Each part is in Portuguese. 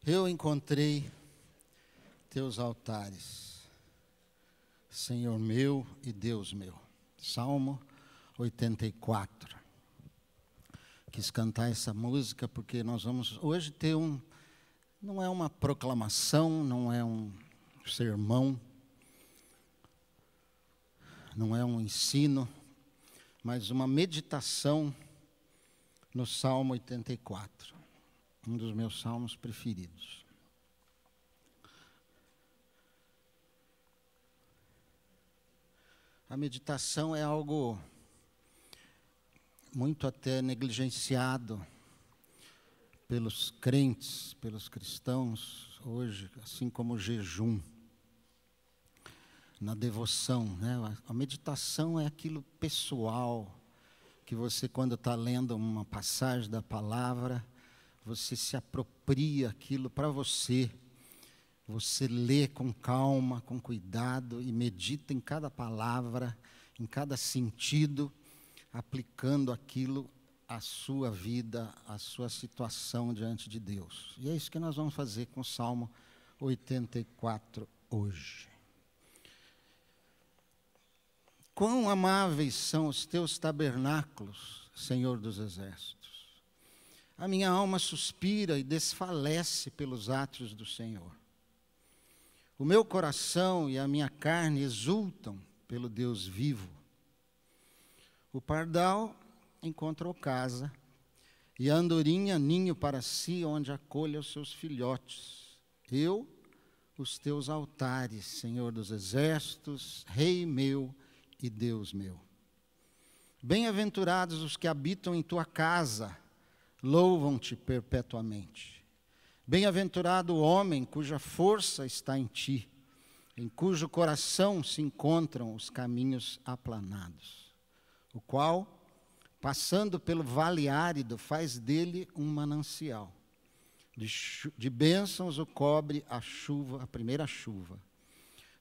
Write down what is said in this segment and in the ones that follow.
Eu encontrei teus altares, Senhor meu e Deus meu. Salmo 84. Quis cantar essa música porque nós vamos hoje ter não é uma proclamação, não é um sermão, não é um ensino, mas uma meditação no Salmo 84, um dos meus salmos preferidos. A meditação é algo muito até negligenciado pelos crentes, pelos cristãos hoje, assim como o jejum, na devoção, né? A meditação é aquilo pessoal, que você, quando está lendo uma passagem da palavra, você se apropria aquilo para você. Você lê com calma, com cuidado e medita em cada palavra, em cada sentido, aplicando aquilo à sua vida, à sua situação diante de Deus. E é isso que nós vamos fazer com o Salmo 84 hoje. Quão amáveis são os teus tabernáculos, Senhor dos exércitos. A minha alma suspira e desfalece pelos átrios do Senhor. O meu coração e a minha carne exultam pelo Deus vivo. O pardal encontrou casa, e a andorinha ninho para si, onde acolhe os seus filhotes. Eu, os teus altares, Senhor dos exércitos, Rei meu e Deus meu. Bem-aventurados os que habitam em tua casa, louvam-te perpetuamente. Bem-aventurado o homem cuja força está em ti, em cujo coração se encontram os caminhos aplanados, o qual, passando pelo vale árido, faz dele um manancial. De bênçãos o cobre a chuva, a primeira chuva.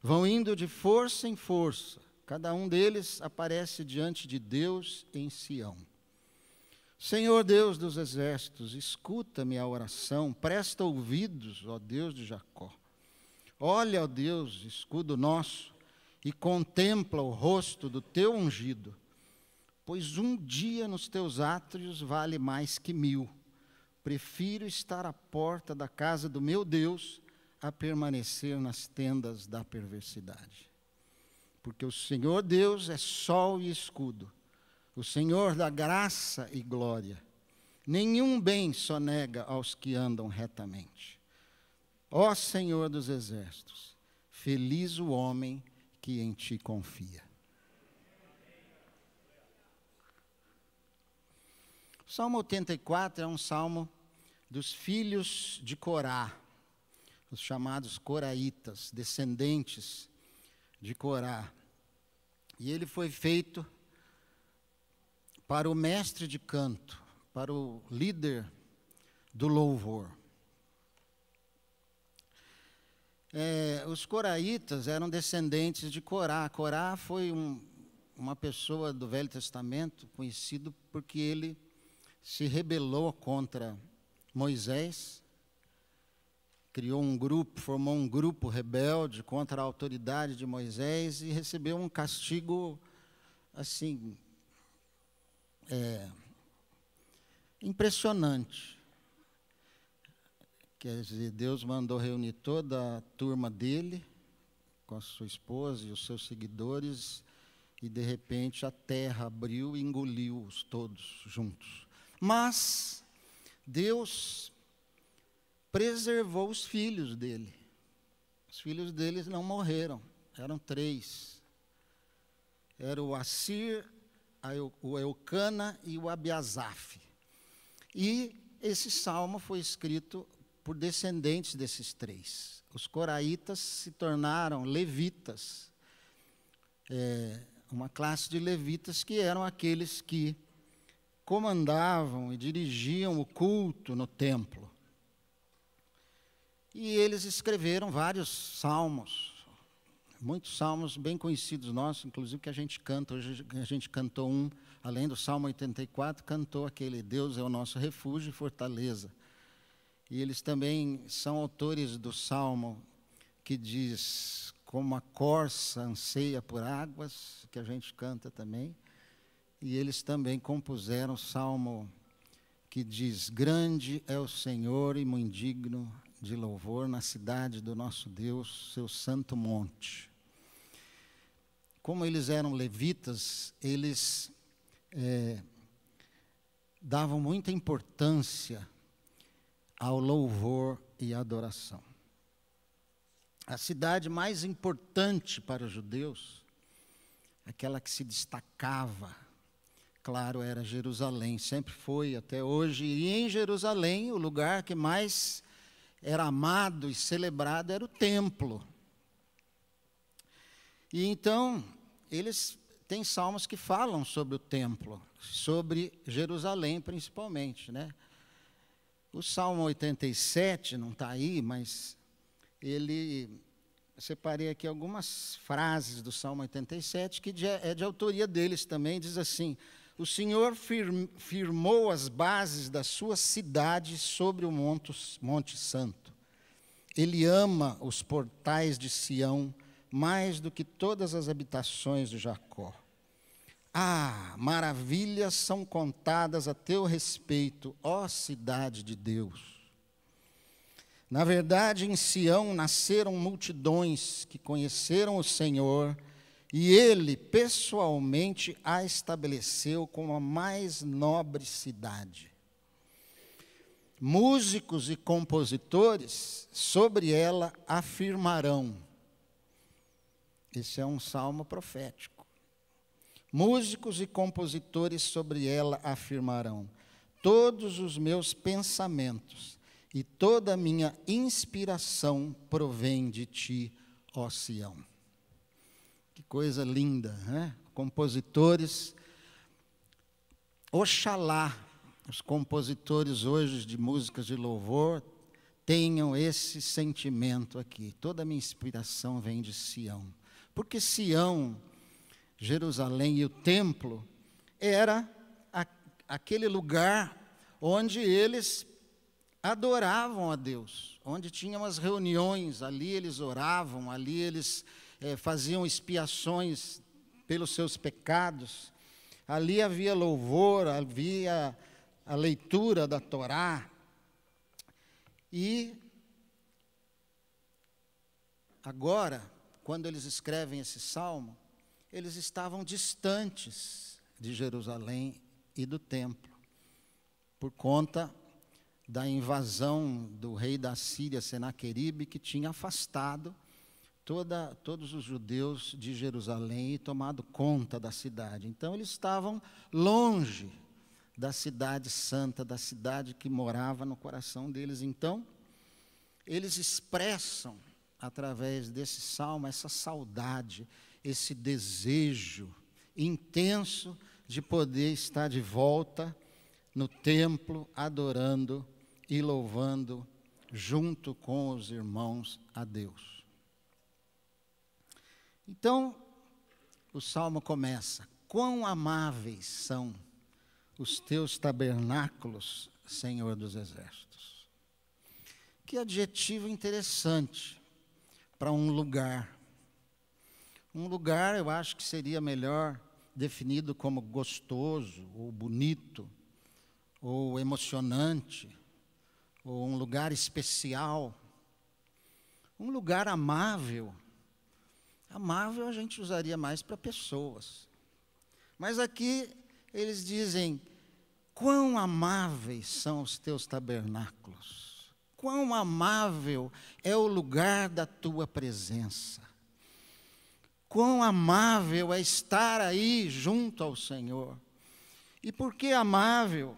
Vão indo de força em força, cada um deles aparece diante de Deus em Sião. Senhor Deus dos exércitos, escuta-me a oração, presta ouvidos, ó Deus de Jacó. Olha, ó Deus, escudo nosso, e contempla o rosto do teu ungido, pois um dia nos teus átrios vale mais que 1000. Prefiro estar à porta da casa do meu Deus a permanecer nas tendas da perversidade. Porque o Senhor Deus é sol e escudo, o Senhor dá graça e glória. Nenhum bem sonega aos que andam retamente. Ó Senhor dos exércitos, feliz o homem que em ti confia. O Salmo 84 é um salmo dos filhos de Corá, os chamados coraitas, descendentes de Corá. E ele foi feito para o mestre de canto, para o líder do louvor. Os coraitas eram descendentes de Corá. Corá foi uma pessoa do Velho Testamento conhecido porque ele se rebelou contra Moisés, criou um grupo, formou um grupo rebelde contra a autoridade de Moisés e recebeu um castigo assim impressionante. Quer dizer, Deus mandou reunir toda a turma dele, com a sua esposa e os seus seguidores, e de repente a terra abriu e engoliu-os todos juntos. Mas Deus preservou os filhos dele. Os filhos deles não morreram, eram 3. Era o Assir, o Eucana e o Abiasaf. E esse salmo foi escrito por descendentes desses 3. Os coraitas se tornaram levitas, uma classe de levitas que eram aqueles que comandavam e dirigiam o culto no templo. E eles escreveram vários salmos, muitos salmos bem conhecidos nossos, inclusive que a gente canta. Hoje a gente cantou além do Salmo 84, cantou aquele Deus é o nosso refúgio e fortaleza. E eles também são autores do salmo que diz: como a corça anseia por águas, que a gente canta também. E eles também compuseram o salmo que diz: grande é o Senhor e muito digno de louvor na cidade do nosso Deus, seu santo monte. Como eles eram levitas, eles davam muita importância ao louvor e adoração. A cidade mais importante para os judeus, aquela que se destacava, claro, era Jerusalém, sempre foi até hoje. E em Jerusalém, o lugar que mais era amado e celebrado era o templo. E então, eles têm salmos que falam sobre o templo, sobre Jerusalém principalmente, né? O Salmo 87, não está aí, mas eu separei aqui algumas frases do Salmo 87, que é de autoria deles também, diz assim: o Senhor firmou as bases da sua cidade sobre o Monte Santo. Ele ama os portais de Sião mais do que todas as habitações de Jacó. Ah, maravilhas são contadas a teu respeito, ó cidade de Deus. Na verdade, em Sião nasceram multidões que conheceram o Senhor, e Ele pessoalmente a estabeleceu como a mais nobre cidade. Músicos e compositores sobre ela afirmarão. Esse é um salmo profético. Músicos e compositores sobre ela afirmarão: todos os meus pensamentos e toda a minha inspiração provém de ti, ó Sião. Que coisa linda, né? Compositores, oxalá os compositores hoje de músicas de louvor tenham esse sentimento aqui. Toda a minha inspiração vem de Sião. Porque Sião, Jerusalém e o templo era aquele lugar onde eles adoravam a Deus, onde tinham as reuniões, ali eles oravam, ali eles faziam expiações pelos seus pecados, ali havia louvor, havia a leitura da Torá. E agora, quando eles escrevem esse salmo, eles estavam distantes de Jerusalém e do templo, por conta da invasão do rei da Síria, Senaqueribe, que tinha afastado todos os judeus de Jerusalém e tomado conta da cidade. Então, eles estavam longe da cidade santa, da cidade que morava no coração deles. Então, eles expressam, através desse salmo, essa saudade, esse desejo intenso de poder estar de volta no templo, adorando e louvando junto com os irmãos a Deus. Então, o salmo começa: quão amáveis são os teus tabernáculos, Senhor dos exércitos. Que adjetivo interessante para um lugar. Um lugar, eu acho que seria melhor definido como gostoso, ou bonito, ou emocionante, ou um lugar especial. Um lugar amável. Amável a gente usaria mais para pessoas. Mas aqui eles dizem: quão amáveis são os teus tabernáculos. Quão amável é o lugar da tua presença. Quão amável é estar aí junto ao Senhor. E por que amável?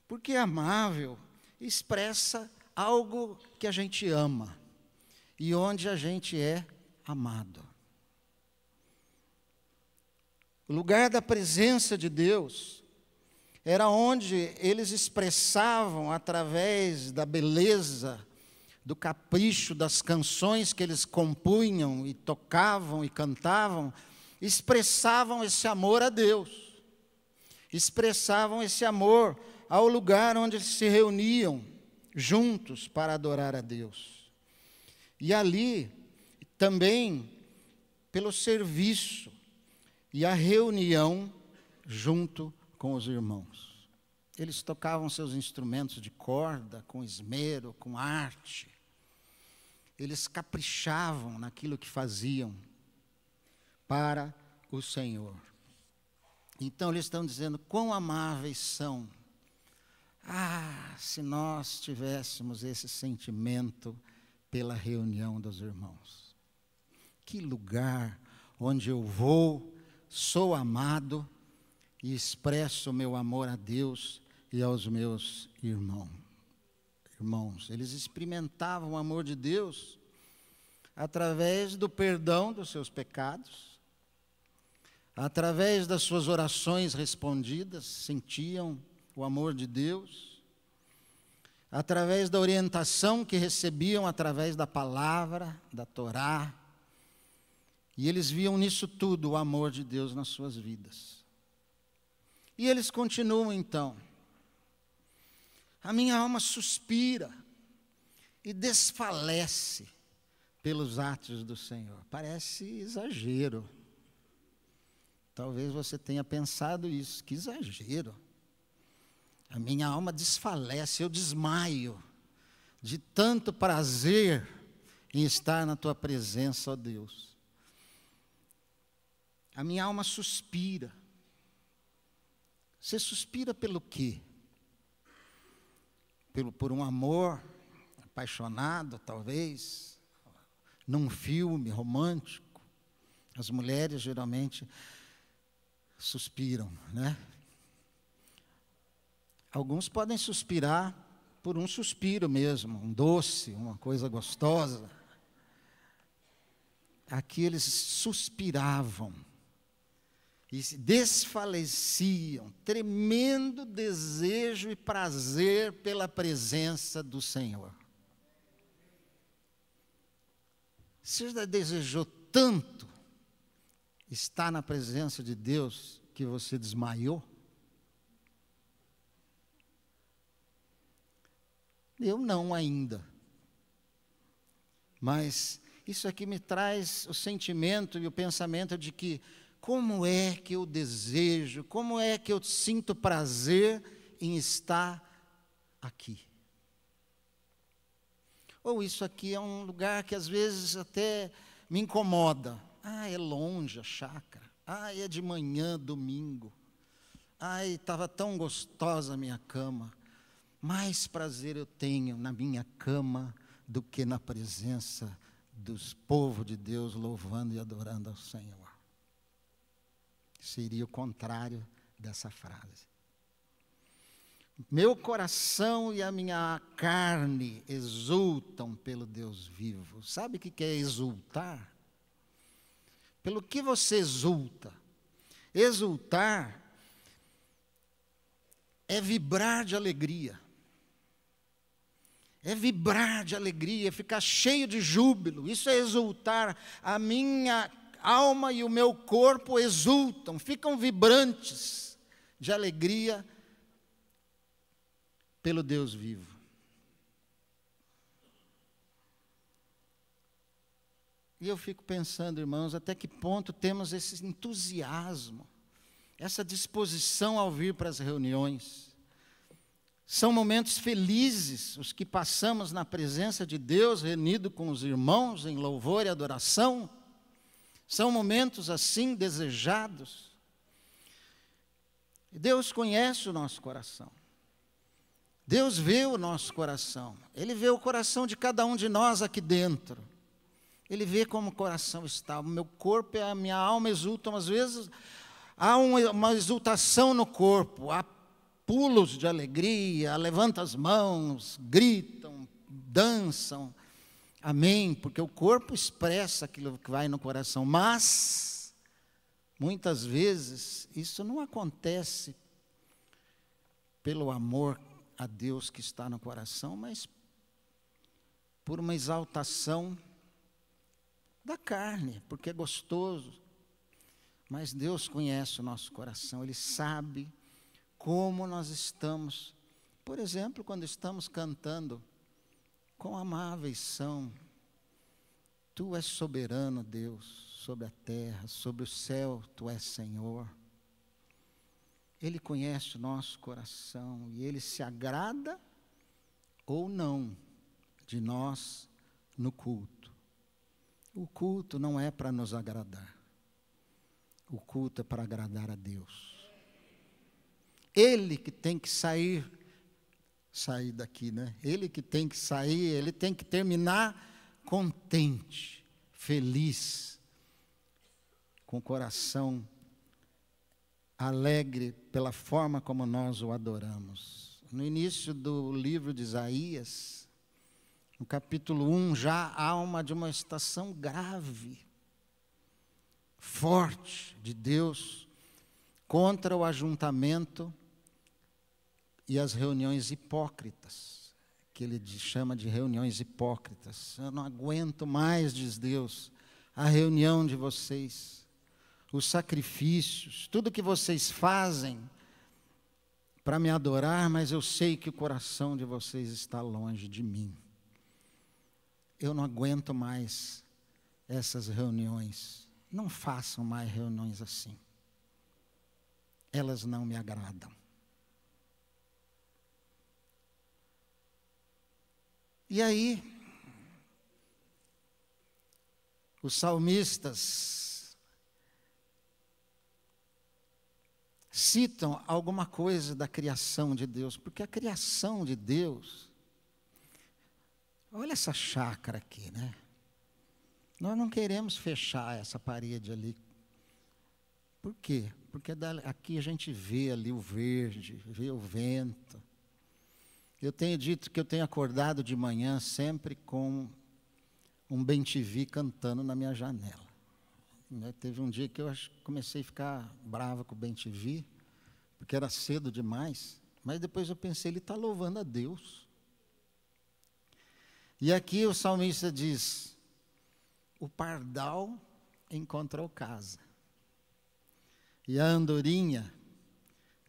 Porque amável expressa algo que a gente ama e onde a gente é amado. O lugar da presença de Deus era onde eles expressavam, através da beleza, do capricho das canções que eles compunham e tocavam e cantavam, expressavam esse amor a Deus, expressavam esse amor ao lugar onde eles se reuniam juntos para adorar a Deus. E ali também pelo serviço e a reunião junto com os irmãos. Eles tocavam seus instrumentos de corda com esmero, com arte. Eles caprichavam naquilo que faziam para o Senhor. Então eles estão dizendo: quão amáveis são. Se nós tivéssemos esse sentimento pela reunião dos irmãos. Que lugar onde eu vou, sou amado e expresso o meu amor a Deus e aos meus irmãos. Eles experimentavam o amor de Deus através do perdão dos seus pecados, através das suas orações respondidas, sentiam o amor de Deus, através da orientação que recebiam através da palavra, da Torá, e eles viam nisso tudo o amor de Deus nas suas vidas. E eles continuam então: a minha alma suspira e desfalece pelos atos do Senhor. Parece exagero. Talvez você tenha pensado isso, que exagero. A minha alma desfalece, eu desmaio de tanto prazer em estar na tua presença, ó Deus. A minha alma suspira. Você suspira pelo quê? Por um amor apaixonado, talvez, num filme romântico. As mulheres geralmente suspiram, né? Alguns podem suspirar por um suspiro mesmo, um doce, uma coisa gostosa. Aqui eles suspiravam e se desfaleciam, tremendo desejo e prazer pela presença do Senhor. Você já desejou tanto estar na presença de Deus que você desmaiou? Eu não ainda. Mas isso aqui me traz o sentimento e o pensamento de que como é que eu desejo, como é que eu sinto prazer em estar aqui. Ou isso aqui é um lugar que às vezes até me incomoda. É longe a chácara. É de manhã, domingo. Estava tão gostosa a minha cama. Mais prazer eu tenho na minha cama do que na presença dos povos de Deus louvando e adorando ao Senhor. Seria o contrário dessa frase. Meu coração e a minha carne exultam pelo Deus vivo. Sabe o que é exultar? Pelo que você exulta? Exultar é vibrar de alegria. É vibrar de alegria, ficar cheio de júbilo. Isso é exultar. A minha alma e o meu corpo exultam, ficam vibrantes de alegria pelo Deus vivo. E eu fico pensando, irmãos, até que ponto temos esse entusiasmo, essa disposição ao vir para as reuniões. São momentos felizes os que passamos na presença de Deus, reunido com os irmãos em louvor e adoração. São momentos assim desejados. Deus conhece o nosso coração. Deus vê o nosso coração. Ele vê o coração de cada um de nós aqui dentro. Ele vê como o coração está. O meu corpo e a minha alma exultam. Às vezes há uma exultação no corpo, há pulos de alegria, levantam as mãos, gritam, dançam. Amém, porque o corpo expressa aquilo que vai no coração, mas muitas vezes isso não acontece pelo amor a Deus que está no coração, mas por uma exaltação da carne, porque é gostoso. Mas Deus conhece o nosso coração, Ele sabe como nós estamos Por exemplo, quando estamos cantando, quão amáveis são. Tu és soberano, Deus, sobre a terra, sobre o céu, Tu és Senhor. Ele conhece o nosso coração e Ele se agrada ou não de nós no culto. O culto não é para nos agradar. O culto é para agradar a Deus. Ele que tem que sair daqui, né? Ele que tem que sair, ele tem que terminar contente, feliz, com o coração alegre pela forma como nós o adoramos. No início do livro de Isaías, no capítulo 1, já há uma demonstração grave, forte de Deus contra o ajuntamento e as reuniões hipócritas, que ele chama de reuniões hipócritas. Eu não aguento mais, diz Deus, a reunião de vocês, os sacrifícios, tudo que vocês fazem para me adorar, mas eu sei que o coração de vocês está longe de mim. Eu não aguento mais essas reuniões. Não façam mais reuniões assim. Elas não me agradam. E aí, os salmistas citam alguma coisa da criação de Deus, porque a criação de Deus, olha essa chácara aqui, né? Nós não queremos fechar essa parede ali. Por quê? Porque aqui a gente vê ali o verde, vê o vento. Eu tenho dito que eu tenho acordado de manhã sempre com um bem-te-vi cantando na minha janela. Teve um dia que eu comecei a ficar brava com o bem-te-vi, porque era cedo demais, mas depois eu pensei, ele está louvando a Deus. E aqui o salmista diz, o pardal encontrou casa, e a andorinha,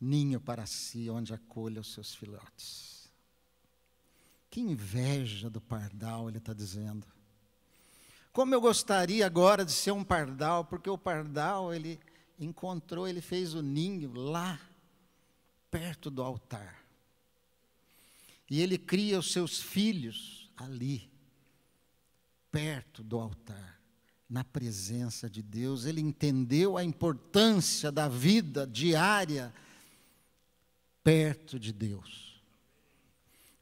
ninho para si, onde acolhe os seus filhotes. Que inveja do pardal, ele está dizendo. Como eu gostaria agora de ser um pardal, porque o pardal, ele fez o ninho lá, perto do altar. E ele cria os seus filhos ali, perto do altar, na presença de Deus. Ele entendeu a importância da vida diária perto de Deus.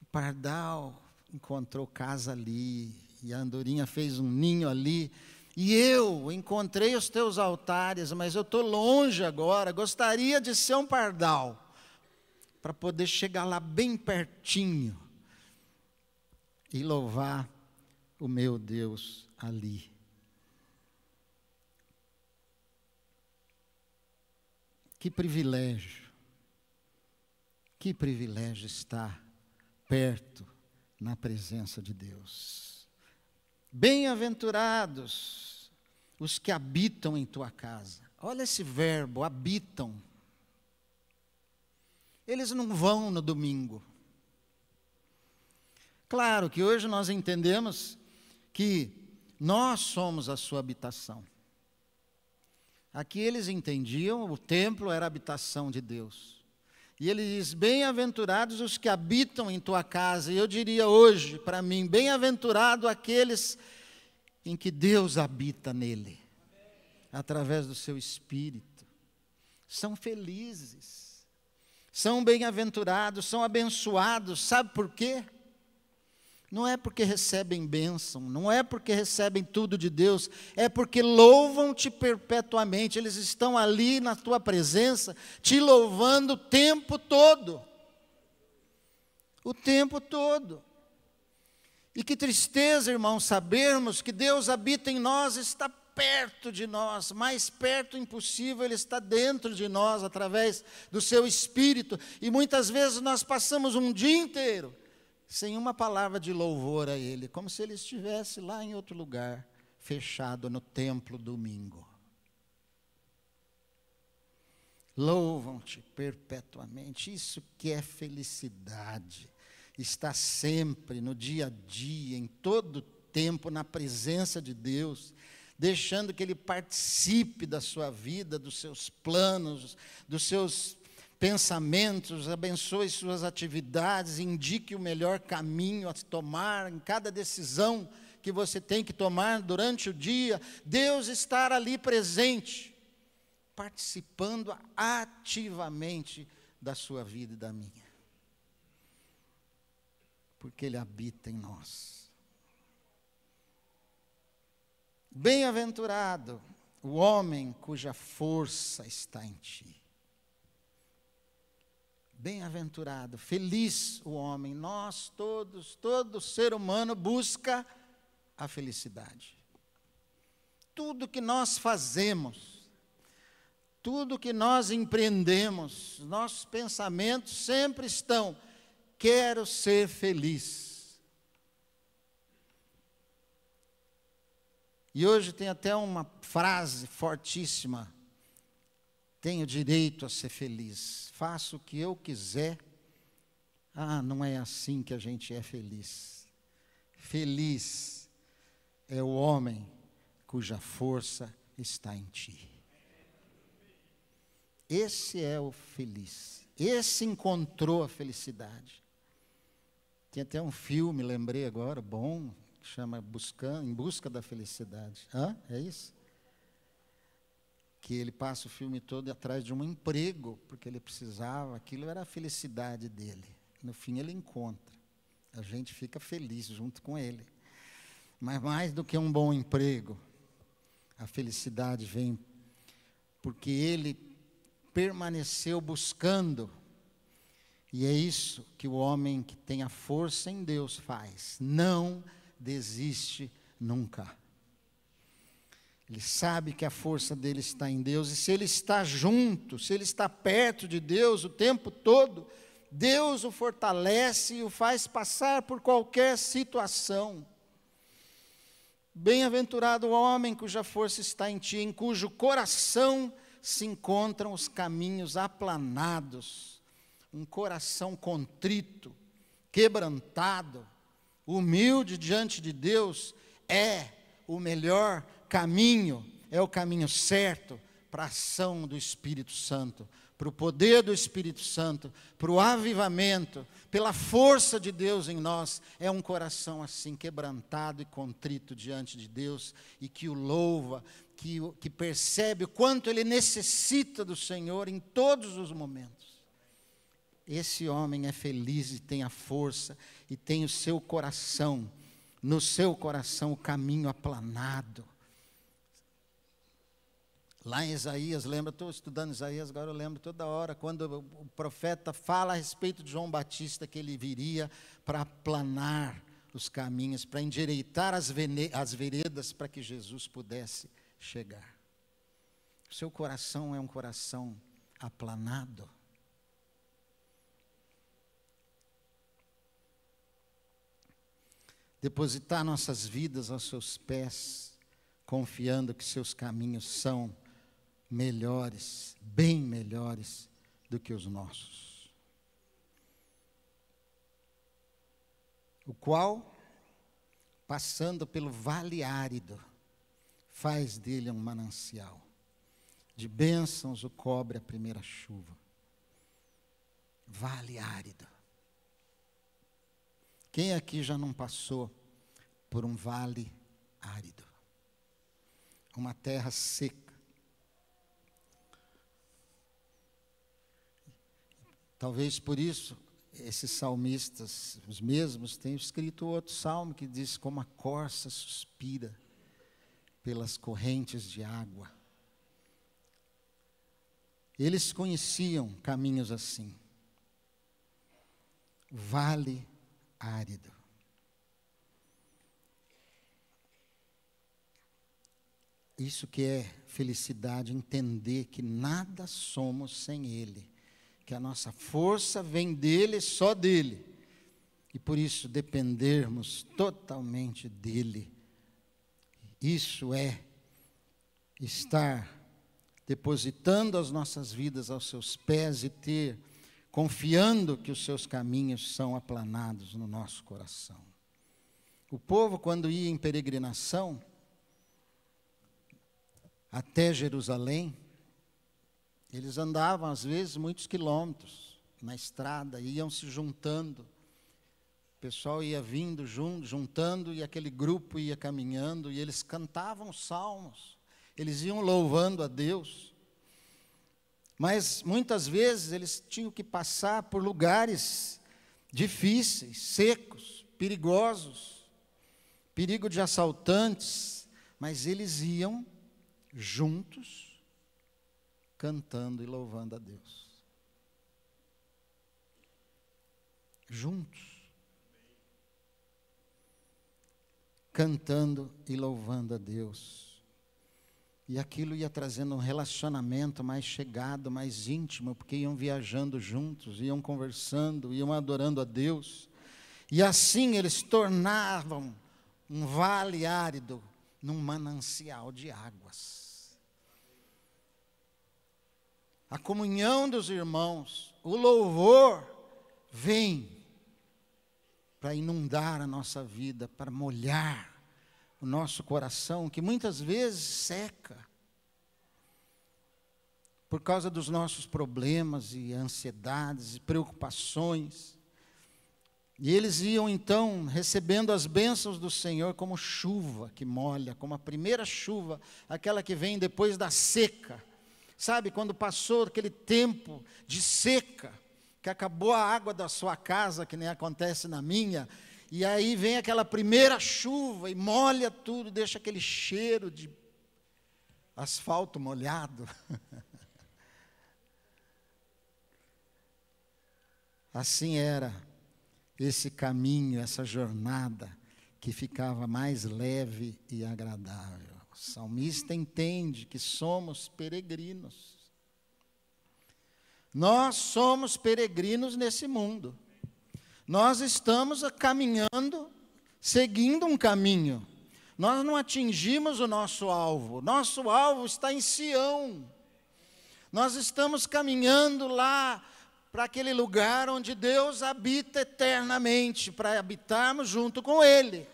O pardal encontrou casa ali, e a andorinha fez um ninho ali, e eu encontrei os teus altares, mas eu estou longe agora, gostaria de ser um pardal, para poder chegar lá bem pertinho, e louvar o meu Deus ali. Que privilégio estar perto na presença de Deus. Bem-aventurados os que habitam em tua casa. Olha esse verbo, habitam. Eles não vão no domingo. Claro que hoje nós entendemos que nós somos a sua habitação. Aqui eles entendiam, o templo era a habitação de Deus. E ele diz, bem-aventurados os que habitam em tua casa. E eu diria hoje, para mim, bem-aventurado aqueles em que Deus habita nele, através do seu Espírito. São felizes, são bem-aventurados, são abençoados. Sabe por quê? Não é porque recebem bênção, não é porque recebem tudo de Deus, é porque louvam-te perpetuamente. Eles estão ali na tua presença, te louvando o tempo todo. O tempo todo. E que tristeza, irmãos, sabermos que Deus habita em nós, está perto de nós, mais perto impossível, Ele está dentro de nós, através do seu Espírito. E muitas vezes nós passamos um dia inteiro sem uma palavra de louvor a Ele, como se Ele estivesse lá em outro lugar, fechado no templo domingo. louvam-te perpetuamente. Isso que é felicidade. Está sempre, no dia a dia, em todo tempo, na presença de Deus, deixando que Ele participe da sua vida, dos seus planos, dos seus pensamentos, abençoe suas atividades, indique o melhor caminho a tomar em cada decisão que você tem que tomar durante o dia. Deus estar ali presente, participando ativamente da sua vida e da minha. Porque Ele habita em nós. Bem-aventurado o homem cuja força está em ti. Bem-aventurado, feliz o homem. Nós todos, todo ser humano busca a felicidade. Tudo que nós fazemos, tudo que nós empreendemos, nossos pensamentos sempre estão: quero ser feliz. E hoje tem até uma frase fortíssima: tenho direito a ser feliz, faço o que eu quiser. Não é assim que a gente é feliz. Feliz é o homem cuja força está em ti. Esse é o feliz. Esse encontrou a felicidade. Tem até um filme, lembrei agora, bom, que chama Em Busca da Felicidade. É isso? Que ele passa o filme todo atrás de um emprego, porque ele precisava, aquilo era a felicidade dele. No fim ele encontra. A gente fica feliz junto com ele. Mas mais do que um bom emprego, a felicidade vem porque ele permaneceu buscando. E é isso que o homem que tem a força em Deus faz. Não desiste nunca. Ele sabe que a força dele está em Deus. E se ele está junto, se ele está perto de Deus o tempo todo, Deus o fortalece e o faz passar por qualquer situação. Bem-aventurado o homem cuja força está em ti, em cujo coração se encontram os caminhos aplanados. Um coração contrito, quebrantado, humilde diante de Deus, é o melhor caminho, é o caminho certo para a ação do Espírito Santo, para o poder do Espírito Santo, para o avivamento, pela força de Deus em nós. É um coração assim, quebrantado e contrito diante de Deus, e que o louva, que percebe o quanto ele necessita do Senhor em todos os momentos. Esse homem é feliz e tem a força, e tem o seu coração, no seu coração o caminho aplanado. Lá em Isaías, estou estudando Isaías, agora eu lembro toda hora, quando o profeta fala a respeito de João Batista, que ele viria para aplanar os caminhos, para endireitar as veredas, para que Jesus pudesse chegar. O seu coração é um coração aplanado. Depositar nossas vidas aos seus pés, confiando que seus caminhos são melhores, bem melhores do que os nossos. O qual, passando pelo vale árido, faz dele um manancial. De bênçãos o cobre a primeira chuva. Vale árido. Quem aqui já não passou por um vale árido? Uma terra seca. Talvez por isso, esses salmistas, os mesmos, tenham escrito outro salmo que diz: como a corça suspira pelas correntes de água. Eles conheciam caminhos assim. Vale árido. Isso que é felicidade, entender que nada somos sem Ele, que a nossa força vem dEle, só dEle, e por isso dependermos totalmente dEle. Isso é estar depositando as nossas vidas aos seus pés e confiando que os seus caminhos são aplanados no nosso coração. O povo, quando ia em peregrinação até Jerusalém, eles andavam, às vezes, muitos quilômetros na estrada, iam se juntando. O pessoal ia vindo, juntando, e aquele grupo ia caminhando, e eles cantavam salmos, eles iam louvando a Deus. Mas, muitas vezes, eles tinham que passar por lugares difíceis, secos, perigosos, perigo de assaltantes, mas eles iam juntos, cantando e louvando a Deus. Juntos. Cantando e louvando a Deus. E aquilo ia trazendo um relacionamento mais chegado, mais íntimo, porque iam viajando juntos, iam conversando, iam adorando a Deus. E assim eles tornavam um vale árido num manancial de águas. A comunhão dos irmãos, o louvor vem para inundar a nossa vida, para molhar o nosso coração, que muitas vezes seca por causa dos nossos problemas e ansiedades e preocupações. E eles iam então recebendo as bênçãos do Senhor como chuva que molha, como a primeira chuva, aquela que vem depois da seca. Sabe, quando passou aquele tempo de seca, que acabou a água da sua casa, que nem acontece na minha, e aí vem aquela primeira chuva e molha tudo, deixa aquele cheiro de asfalto molhado. Assim era esse caminho, essa jornada, que ficava mais leve e agradável. O salmista entende que somos peregrinos. Nós somos peregrinos nesse mundo. Nós estamos caminhando, seguindo um caminho. Nós não atingimos o nosso alvo. Nosso alvo está em Sião. Nós estamos caminhando lá para aquele lugar onde Deus habita eternamente, para habitarmos junto com Ele.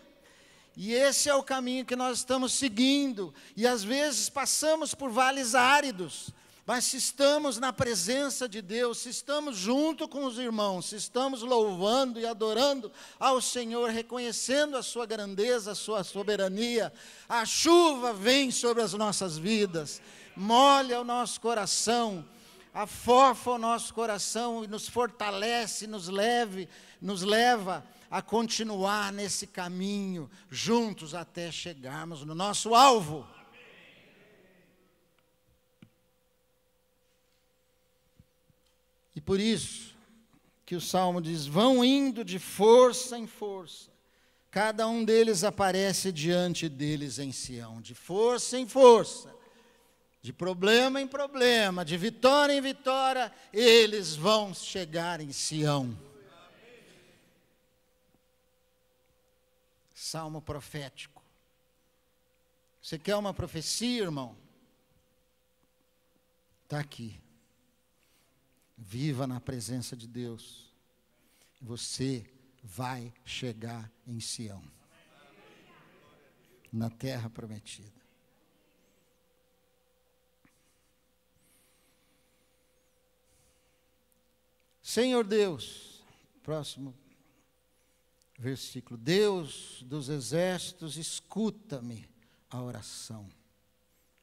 E esse é o caminho que nós estamos seguindo. E às vezes passamos por vales áridos. Mas se estamos na presença de Deus, se estamos junto com os irmãos, se estamos louvando e adorando ao Senhor, reconhecendo a sua grandeza, a sua soberania, a chuva vem sobre as nossas vidas, molha o nosso coração, afofa o nosso coração e nos fortalece, nos leva a continuar nesse caminho, juntos até chegarmos no nosso alvo. E por isso que o Salmo diz, vão indo de força em força. Cada um deles aparece diante deles em Sião, de força em força, de problema em problema, de vitória em vitória, eles vão chegar em Sião. Salmo profético. Você quer uma profecia, irmão? Está aqui. Viva na presença de Deus. Você vai chegar em Sião, na terra prometida. Senhor Deus, próximo versículo. Deus dos exércitos, escuta-me a oração.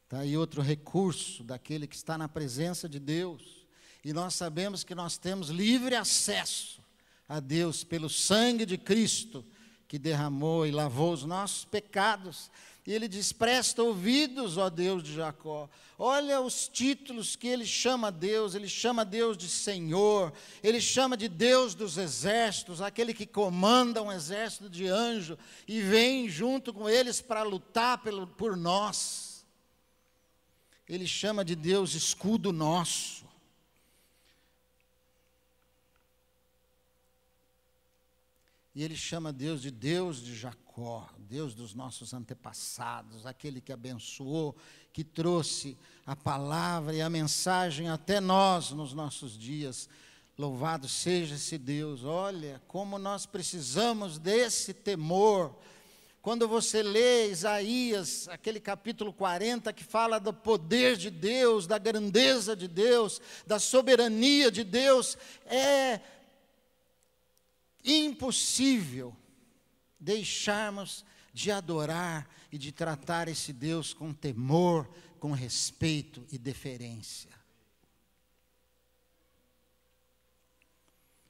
Está aí outro recurso daquele que está na presença de Deus. E nós sabemos que nós temos livre acesso a Deus pelo sangue de Cristo, que derramou e lavou os nossos pecados. E ele diz, presta ouvidos, ó Deus de Jacó. Olha os títulos que ele chama Deus. Ele chama Deus de Senhor. Ele chama de Deus dos exércitos, aquele que comanda um exército de anjo e vem junto com eles para lutar por nós. Ele chama de Deus escudo nosso. E ele chama Deus de Jacó, Deus dos nossos antepassados, aquele que abençoou, que trouxe a palavra e a mensagem até nós nos nossos dias. Louvado seja esse Deus. Olha como nós precisamos desse temor. Quando você lê Isaías, aquele capítulo 40, que fala do poder de Deus, da grandeza de Deus, da soberania de Deus, é impossível deixarmos de adorar e de tratar esse Deus com temor, com respeito e deferência.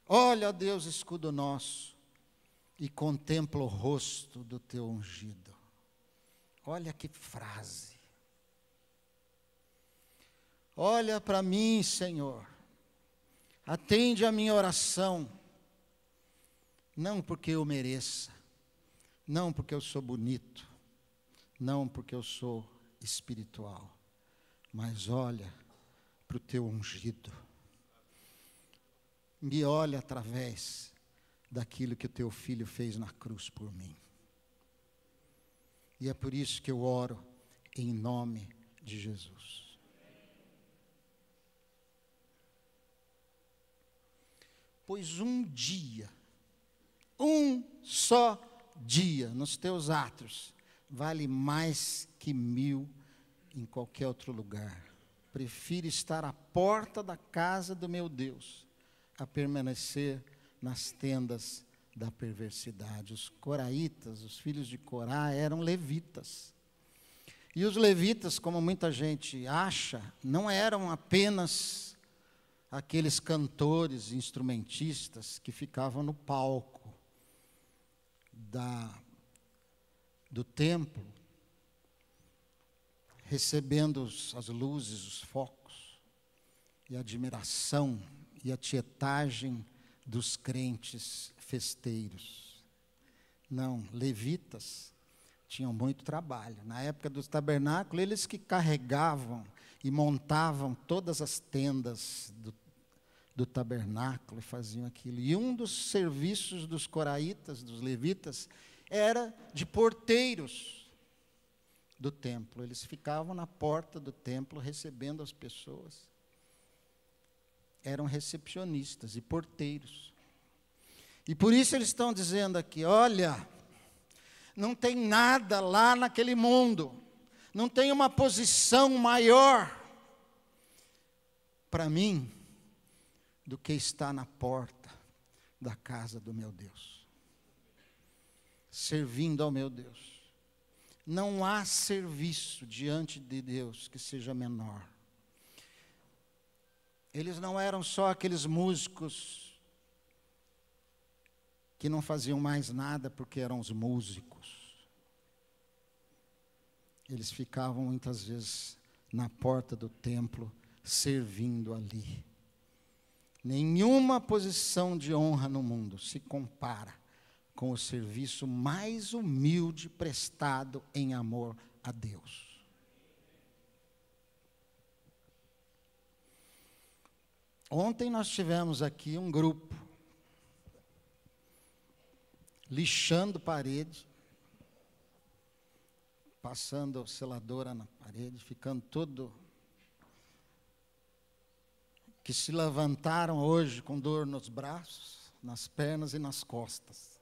Olha, ó Deus, escudo nosso, e contempla o rosto do teu ungido. Olha que frase. Olha para mim, Senhor, atende a minha oração, não porque eu mereça, não porque eu sou bonito, não porque eu sou espiritual, mas olha para o teu ungido. Me olha através daquilo que o teu filho fez na cruz por mim. E é por isso que eu oro em nome de Jesus. Pois um só dia nos teus atos vale mais que 1000 em qualquer outro lugar. Prefiro estar à porta da casa do meu Deus a permanecer nas tendas da perversidade. Os coraitas, os filhos de Corá, eram levitas. E os levitas, como muita gente acha, não eram apenas aqueles cantores, instrumentistas que ficavam no palco do templo, recebendo as luzes, os focos, e a admiração e a tietagem dos crentes festeiros. Não, levitas tinham muito trabalho. Na época do tabernáculo, eles que carregavam e montavam todas as tendas do tabernáculo e faziam aquilo. E um dos serviços dos coraitas, dos levitas, era de porteiros do templo. Eles ficavam na porta do templo recebendo as pessoas. Eram recepcionistas e porteiros. E por isso eles estão dizendo aqui, olha, não tem nada lá naquele mundo, não tem uma posição maior para mim do que estar na porta da casa do meu Deus, servindo ao meu Deus. Não há serviço diante de Deus que seja menor. Eles não eram só aqueles músicos que não faziam mais nada porque eram os músicos. Eles ficavam muitas vezes na porta do templo, servindo ali. Nenhuma posição de honra no mundo se compara com o serviço mais humilde prestado em amor a Deus. Ontem nós tivemos aqui um grupo lixando parede, passando seladora na parede, ficando todo... que se levantaram hoje com dor nos braços, nas pernas e nas costas.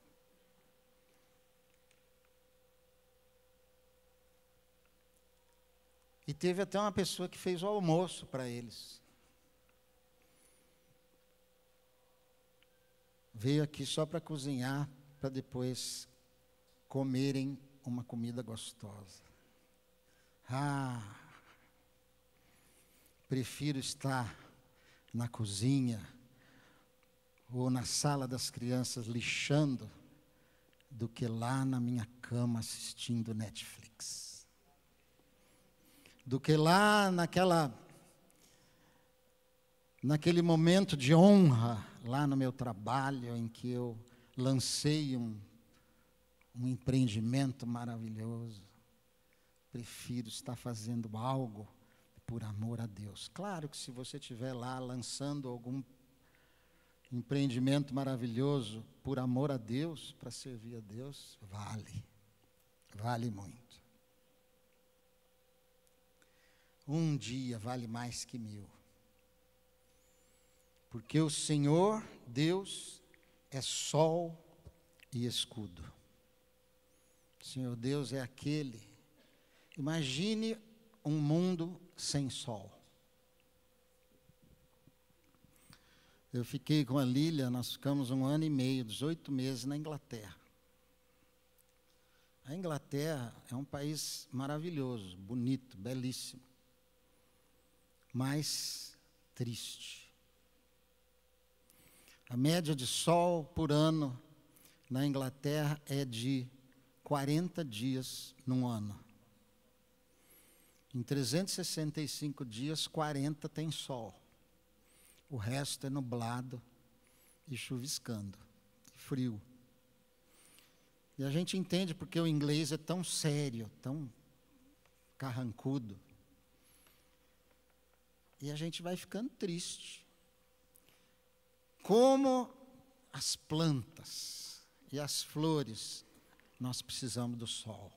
E teve até uma pessoa que fez o almoço para eles. Veio aqui só para cozinhar, para depois comerem uma comida gostosa. Prefiro estar na cozinha ou na sala das crianças lixando do que lá na minha cama assistindo Netflix. Do que lá naquele momento de honra, lá no meu trabalho, em que eu lancei um empreendimento maravilhoso. Prefiro estar fazendo algo por amor a Deus. Claro que se você estiver lá lançando algum empreendimento maravilhoso por amor a Deus, para servir a Deus, vale muito. Um dia vale mais que 1000. Porque o Senhor, Deus, é sol e escudo. O Senhor Deus é aquele. Imagine um mundo sem sol. Eu fiquei com a Lília, nós ficamos 1 ano e meio, 18 meses na Inglaterra. A Inglaterra é um país maravilhoso, bonito, belíssimo, mas triste. A média de sol por ano na Inglaterra é de 40 dias num ano. Em 365 dias, 40 tem sol. O resto é nublado e chuviscando, frio. E a gente entende porque o inglês é tão sério, tão carrancudo. E a gente vai ficando triste. Como as plantas e as flores, nós precisamos do sol.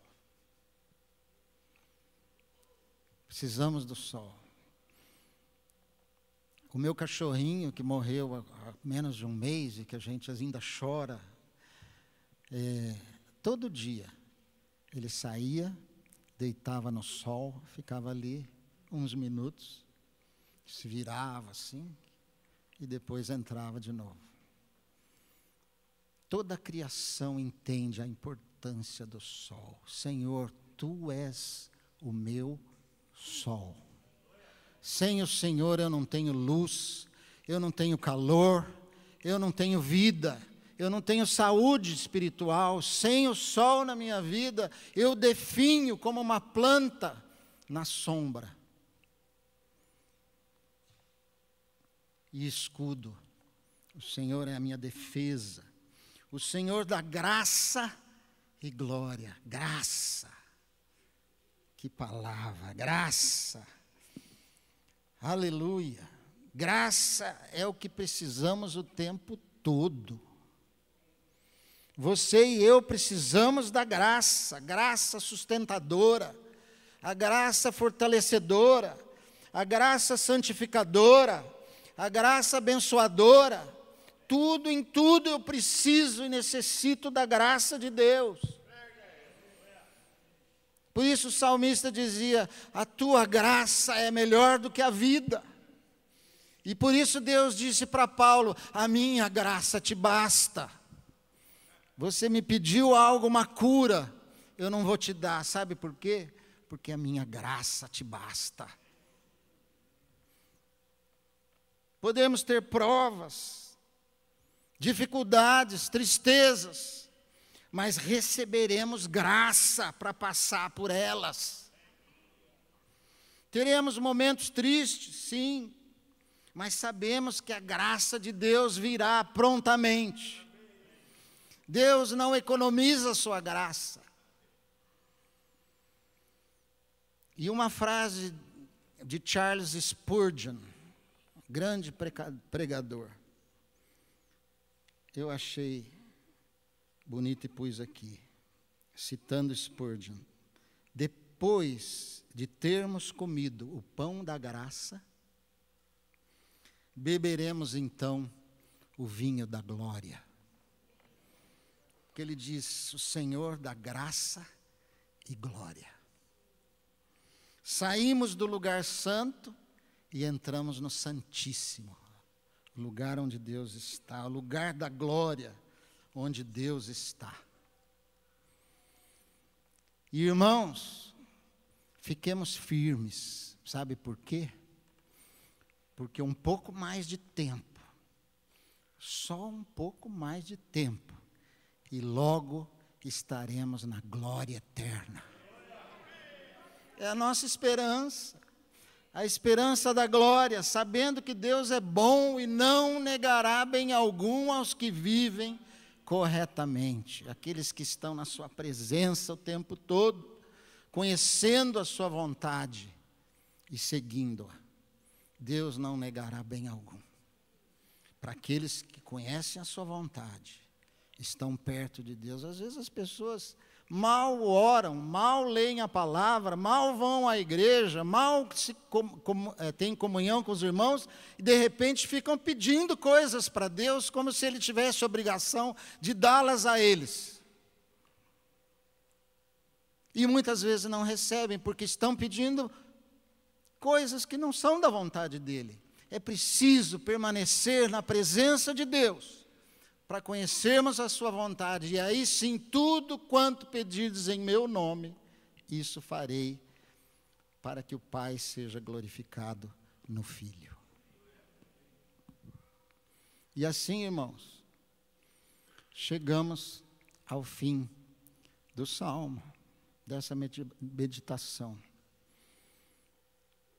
Precisamos do sol. O meu cachorrinho, que morreu há menos de 1 mês e que a gente ainda chora, todo dia ele saía, deitava no sol, ficava ali uns minutos, se virava assim e depois entrava de novo. Toda a criação entende a importância do sol. Senhor, Tu és o meu sol. Sem o Senhor eu não tenho luz, eu não tenho calor, eu não tenho vida, eu não tenho saúde espiritual. Sem o sol na minha vida, eu definho como uma planta na sombra. E escudo. O Senhor é a minha defesa. O Senhor dá graça e glória. Graça. Que palavra, graça. Aleluia. Graça é o que precisamos o tempo todo. Você e eu precisamos da graça, graça sustentadora, a graça fortalecedora, a graça santificadora, a graça abençoadora. Tudo, em tudo eu preciso e necessito da graça de Deus. Por isso o salmista dizia, a tua graça é melhor do que a vida. E por isso Deus disse para Paulo, a minha graça te basta. Você me pediu algo, uma cura, eu não vou te dar, sabe por quê? Porque a minha graça te basta. Podemos ter provas, dificuldades, tristezas, mas receberemos graça para passar por elas. Teremos momentos tristes, sim, mas sabemos que a graça de Deus virá prontamente. Deus não economiza a sua graça. E uma frase de Charles Spurgeon, grande pregador, eu achei bonito e pus aqui, citando Spurgeon. Depois de termos comido o pão da graça, beberemos então o vinho da glória. Porque ele diz, o Senhor da graça e glória. Saímos do lugar santo e entramos no Santíssimo, o lugar onde Deus está, o lugar da glória, onde Deus está. E, irmãos, fiquemos firmes, sabe por quê? Porque um pouco mais de tempo, só um pouco mais de tempo, e logo estaremos na glória eterna. É a nossa esperança, a esperança da glória, sabendo que Deus é bom e não negará bem algum aos que vivem corretamente, aqueles que estão na sua presença o tempo todo, conhecendo a sua vontade e seguindo-a. Deus não negará bem algum. para aqueles que conhecem a sua vontade, estão perto de Deus. Às vezes as pessoas mal oram, mal leem a palavra, mal vão à igreja, mal têm comunhão com os irmãos, e de repente ficam pedindo coisas para Deus, como se Ele tivesse obrigação de dá-las a eles. E muitas vezes não recebem, porque estão pedindo coisas que não são da vontade dEle. É preciso permanecer na presença de Deus, para conhecermos a sua vontade, e aí sim, tudo quanto pedirdes em meu nome, isso farei, para que o Pai seja glorificado no Filho. E assim, irmãos, chegamos ao fim do Salmo, dessa meditação.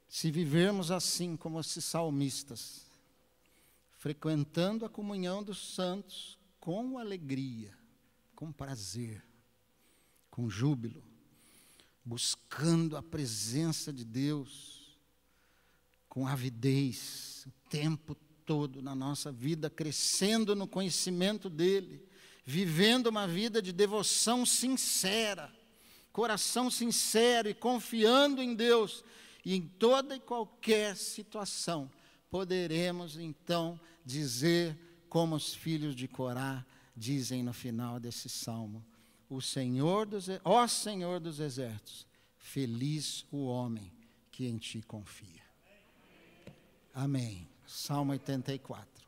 Se vivermos assim como esses salmistas, frequentando a comunhão dos santos com alegria, com prazer, com júbilo, buscando a presença de Deus, com avidez, o tempo todo na nossa vida, crescendo no conhecimento dEle, vivendo uma vida de devoção sincera, coração sincero e confiando em Deus, e em toda e qualquer situação, poderemos então dizer, como os filhos de Corá dizem no final desse salmo: ó Senhor dos exércitos, feliz o homem que em ti confia. Amém. Salmo 84.